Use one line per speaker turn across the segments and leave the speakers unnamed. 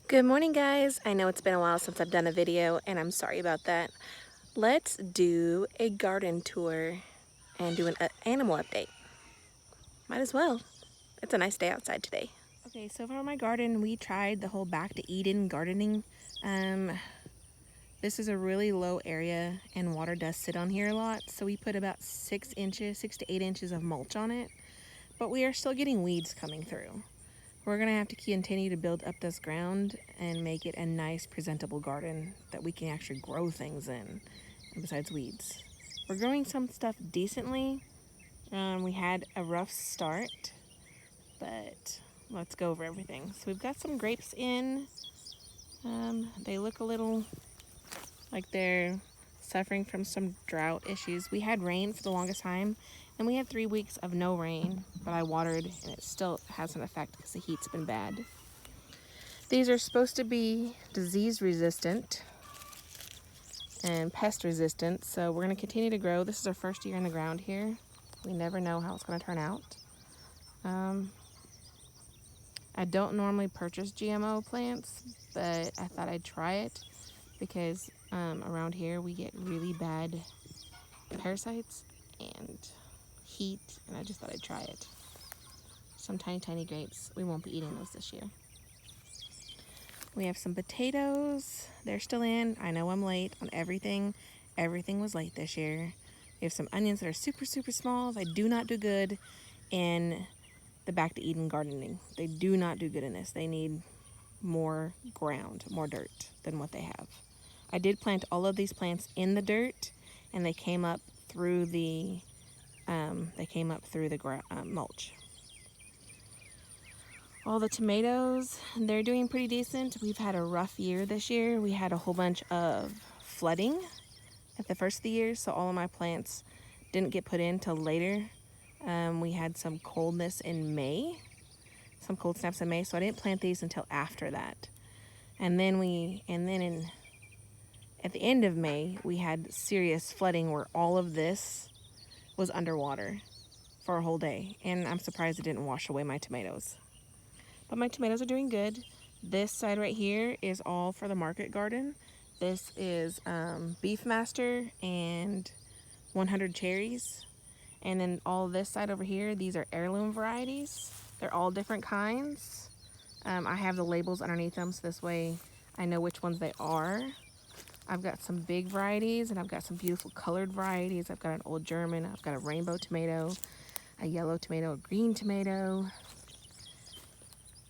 Good morning, guys. I know it's been a while since I've done a video and I'm sorry about that. Let's do a garden tour and do an animal update. Might as well. It's a nice day outside today. Okay, so for my garden, we tried the whole back to Eden gardening. This is a really low area and water does sit on here a lot. So we put about 6 to 8 inches of mulch on it, but we are still getting weeds coming through. We're gonna have to continue to build up this ground and make it a nice presentable garden that we can actually grow things in, besides weeds. We're growing some stuff decently. We had a rough start, but let's go over everything. So we've got some grapes in. They look a little like they're suffering from some drought issues. We had rain for the longest time, and we had 3 weeks of no rain, but I watered and it still has an effect because the heat's been bad. These are supposed to be disease resistant and pest resistant, so we're going to continue to grow. This is our first year in the ground here. We never know how it's going to turn out. I don't normally purchase GMO plants, but I thought I'd try it because around here we get really bad parasites and heat, and I just thought I'd try it. Some tiny grapes. We won't be eating those this year. We have some potatoes. They're still in. I know I'm late on everything. Everything was late this year. We have some onions that are super small. They do not do good in the back to Eden gardening. They do not do good in this. They need more ground, more dirt than what they have. I did plant all of these plants in the dirt, and they came up through the mulch. All the tomatoes, they're doing pretty decent. We've had a rough year this year. We had a whole bunch of flooding at the first of the year, so all of my plants didn't get put in till later. We had some coldness in May, some cold snaps in May, so I didn't plant these until after that. And then at the end of May, we had serious flooding where all of this was underwater for a whole day, and I'm surprised it didn't wash away my tomatoes. But my tomatoes are doing good. This side right here is all for the market garden. This is Beefmaster and 100 cherries. And then all this side over here, these are heirloom varieties. They're all different kinds. I have the labels underneath them, so this way I know which ones they are. I've got some big varieties, and I've got some beautiful colored varieties. I've got an old German, I've got a rainbow tomato, a yellow tomato, a green tomato.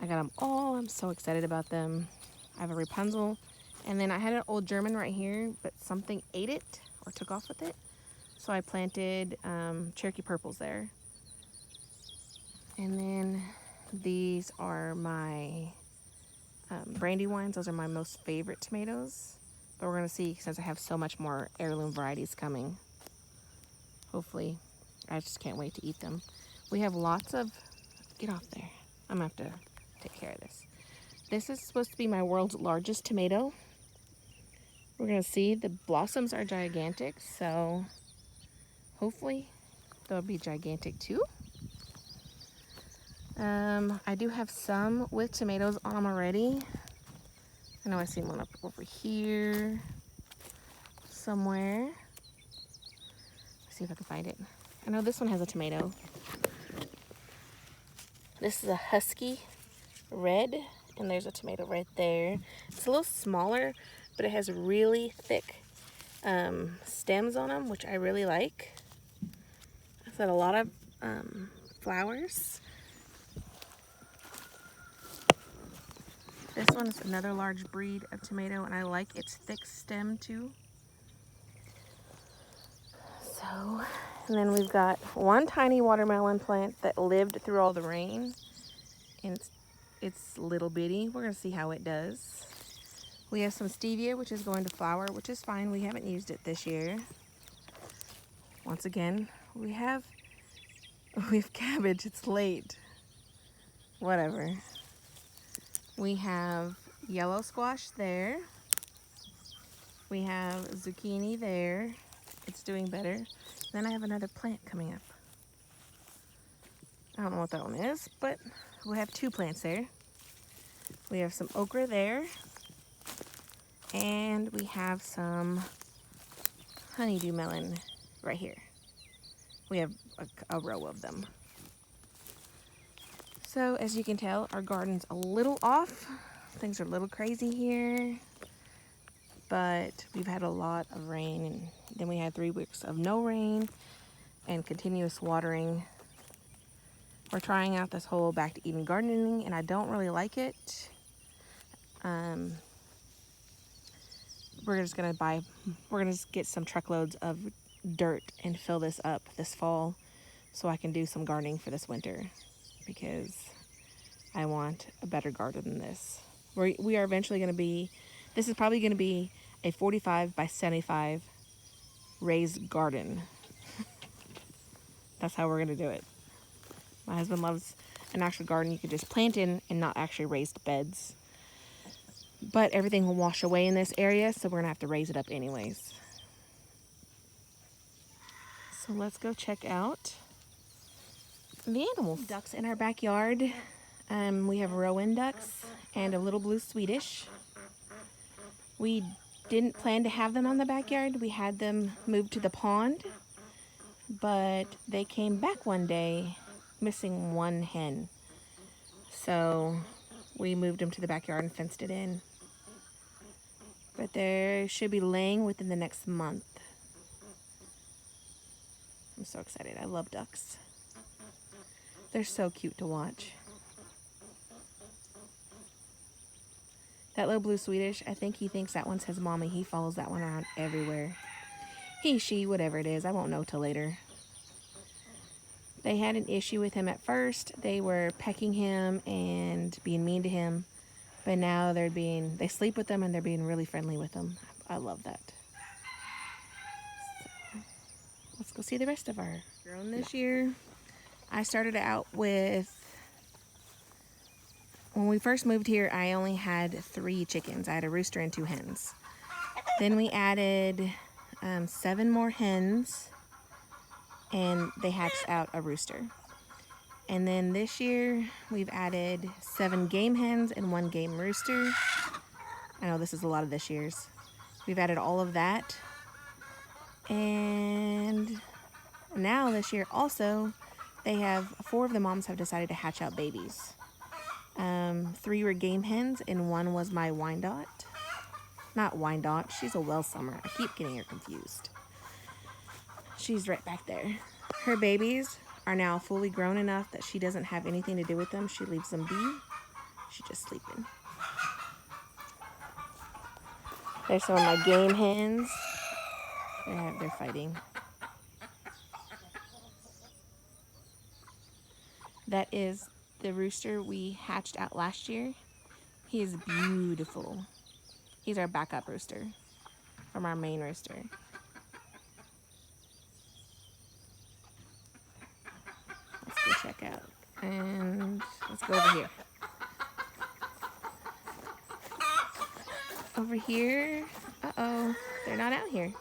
I got them all. I'm so excited about them. I have a Rapunzel. And then I had an old German right here, but something ate it or took off with it. So I planted Cherokee Purples there. And then these are my Brandywines. Those are my most favorite tomatoes. But we're going to see, since I have so much more heirloom varieties coming. Hopefully, I just can't wait to eat them. We have lots of... Get off there. I'm going to have to take care of this. This is supposed to be my world's largest tomato. We're gonna see. The blossoms are gigantic, so hopefully they'll be gigantic too. I do have some with tomatoes on them already. I know I see one up over here somewhere. Let's see if I can find it. I know this one has a tomato. This is a husky red, and there's a tomato right there. It's a little smaller, but it has really thick stems on them, which I really like. I've got a lot of flowers. This one is another large breed of tomato, and I like its thick stem too. So, and then we've got one tiny watermelon plant that lived through all the rain, and it's little bitty. We're gonna see how it does. We have some stevia, which is going to flower, which is fine. We haven't used it this year. Once again, we have cabbage. It's late. Whatever. We have yellow squash there. We have zucchini there. It's doing better. Then I have another plant coming up. I don't know what that one is, but we have two plants there. We have some okra there. And we have some honeydew melon right here. We have a row of them. So as you can tell, our garden's a little off. Things are a little crazy here. But we've had a lot of rain, and then we had 3 weeks of no rain and continuous watering. We're trying out this whole back to Eden gardening, and I don't really like it. We're just gonna get some truckloads of dirt and fill this up this fall so I can do some gardening for this winter, because I want a better garden than this. We are eventually gonna be, this is probably gonna be a 45 by 75 raised garden. That's how we're gonna do it. My husband loves an actual garden you could just plant in and not actually raised beds. But everything will wash away in this area, so we're gonna have to raise it up anyways. So let's go check out the animals. Ducks in our backyard. We have Rowan ducks and a little blue Swedish. We didn't plan to have them on the backyard. We had them moved to the pond, but they came back one day missing one hen. So we moved them to the backyard and fenced it in. But they should be laying within the next month. I'm so excited. I love ducks. They're so cute to watch. That little blue Swedish, I think he thinks that one's his mommy. He follows that one around everywhere. He, she, whatever it is. I won't know till later. They had an issue with him at first. They were pecking him and being mean to him. But now they sleep with them and they're being really friendly with them. I love that. So, let's go see the rest of our grown this year. I started out with, when we first moved here, I only had 3 chickens. I had a rooster and 2 hens. Then we added 7 more hens, and they hatched out a rooster. And then this year, we've added 7 game hens and 1 game rooster. I know this is a lot of this year's. We've added all of that. And now this year also, 4 of the moms have decided to hatch out babies. 3 were game hens and 1 was my Wyandotte. Not Wyandotte, she's a Welsummer. I keep getting her confused. She's right back there. Her babies are now fully grown enough that she doesn't have anything to do with them. She leaves them be. She's just sleeping. There's some of my game hens. They're fighting. That is the rooster we hatched out last year. He is beautiful. He's our backup rooster from our main rooster. Let's go check out. And let's go over here. Over here, uh-oh, they're not out here.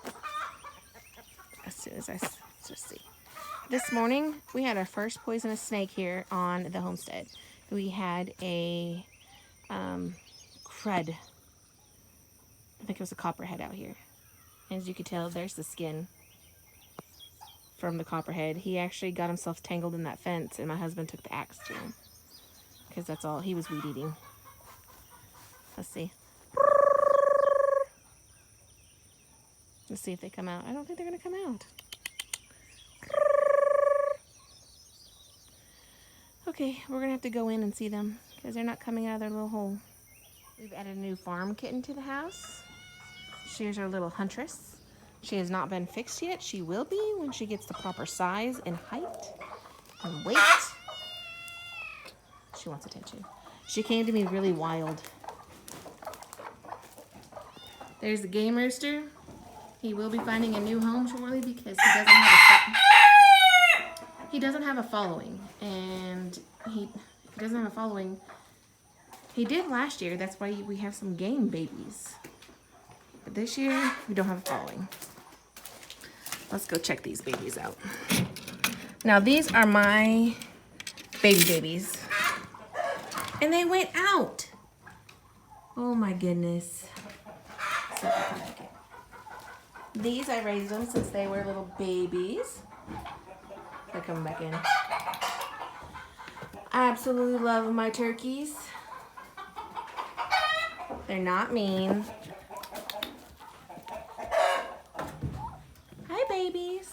As soon as let's just see. This morning, we had our first poisonous snake here on the homestead. We had a crud. I think it was a copperhead out here. As you can tell, there's the skin from the copperhead. He actually got himself tangled in that fence, and my husband took the axe to him, because that's all, he was weed eating. Let's see. Let's see if they come out. I don't think they're gonna come out. Okay, we're gonna have to go in and see them because they're not coming out of their little hole. We've added a new farm kitten to the house. She's our little huntress. She has not been fixed yet. She will be when she gets the proper size and height and weight. She wants attention. She came to me really wild. There's the game rooster. He will be finding a new home shortly because he doesn't have a following, and he doesn't have a following. He did last year. That's why we have some game babies. But this year, we don't have a following. Let's go check these babies out. Now, these are my babies. And they went out. Oh my goodness. These, I raised them since they were little babies. They're coming back in. I absolutely love my turkeys. They're not mean. Hi, babies.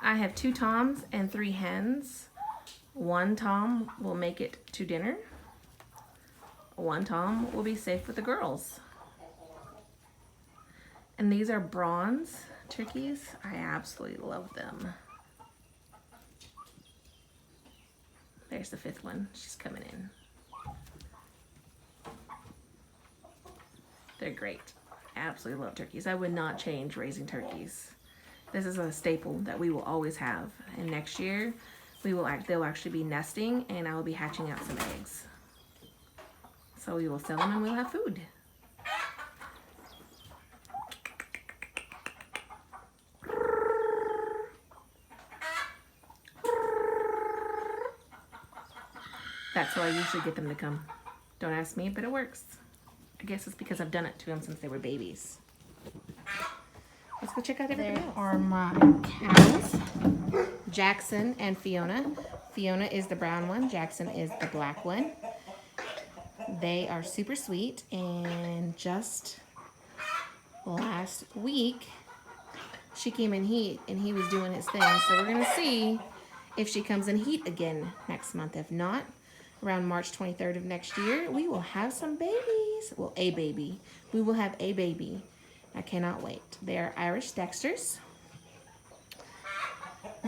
I have 2 toms and 3 hens. 1 tom will make it to dinner. 1 tom will be safe with the girls. And these are bronze turkeys. I absolutely love them. There's the 5th one. She's coming in. They're great. I absolutely love turkeys. I would not change raising turkeys. This is a staple that we will always have. And next year, they'll actually be nesting, and I will be hatching out some eggs. So we will sell them and we'll have food. That's how I usually get them to come. Don't ask me, but it works. I guess it's because I've done it to them since they were babies. Let's go check out everything else. There are my cows, Jackson and Fiona. Fiona is the brown one, Jackson is the black one. They are super sweet, and just last week she came in heat and he was doing his thing. So we're gonna see if she comes in heat again next month. If not, around March 23rd of next year, we will have some babies. Well, a baby. We will have a baby. I cannot wait. They are Irish Dexters.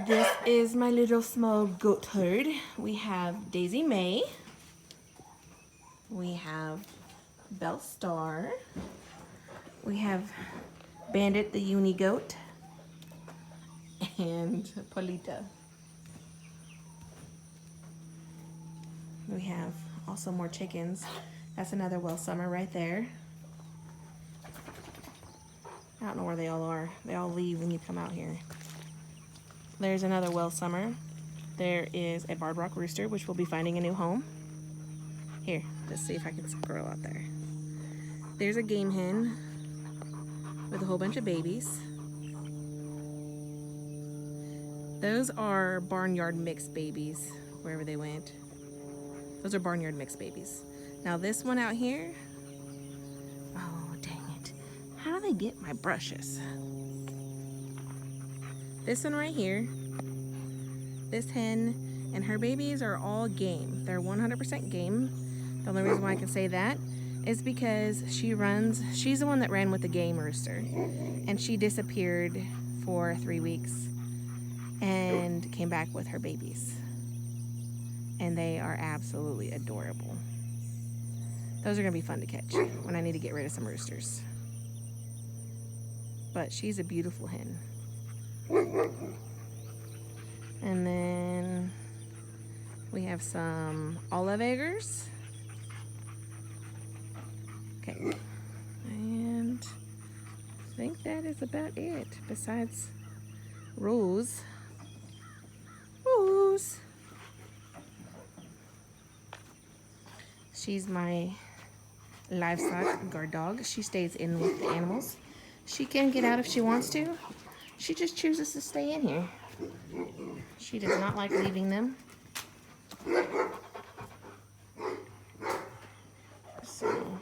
This is my little small goat herd. We have Daisy May. We have Belle Star. We have Bandit the uni goat. And Polita. We have also more chickens. That's another well summer right there. I don't know where they all are. They all leave when you come out here. There's another well summer. There is a barred rock rooster, which will be finding a new home. Here, let's see if I can scroll out there. There's a game hen with a whole bunch of babies. Those are barnyard mixed babies, wherever they went. Those are barnyard mixed babies. Now this one out here, oh dang it. How do they get my brushes? This one right here, this hen and her babies are all game. They're 100% game. The only reason why I can say that is because she's the one that ran with the game rooster, and she disappeared for 3 weeks and came back with her babies. And they are absolutely adorable. Those are gonna be fun to catch when I need to get rid of some roosters. But she's a beautiful hen. And then we have some olive eggers. Okay, and I think that is about it, besides Rose. Rose! She's my livestock guard dog. She stays in with the animals. She can get out if she wants to. She just chooses to stay in here. She does not like leaving them. So,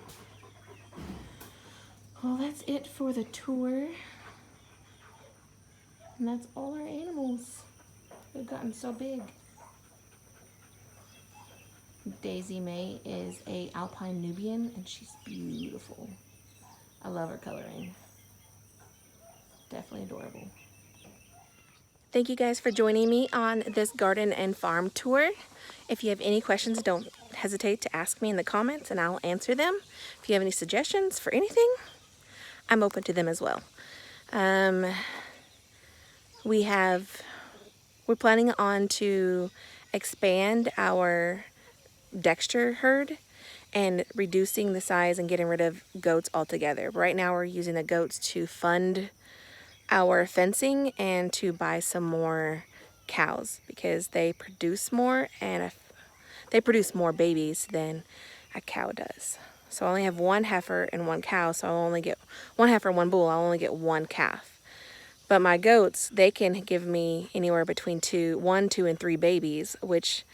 well, that's it for the tour. And that's all our animals. They've gotten so big. Daisy May is a Alpine Nubian, and she's beautiful. I love her coloring. Definitely adorable. Thank you guys for joining me on this garden and farm tour. If you have any questions, don't hesitate to ask me in the comments and I'll answer them. If you have any suggestions for anything, I'm open to them as well. We're planning on to expand our Dexter herd and reducing the size and getting rid of goats altogether. Right now we're using the goats to fund our fencing and to buy some more cows because they produce more, and they produce more babies than a cow does. So I only have one heifer and one cow, so I'll only get one heifer and one bull. I'll only get one calf. But my goats, they can give me anywhere between 1, 2, and 3 babies, which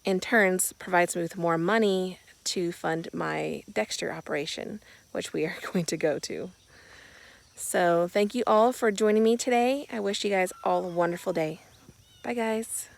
in turns provides me with more money to fund my Dexter operation, which we are going to go to. So thank you all for joining me today. I wish you guys all a wonderful day. Bye, guys.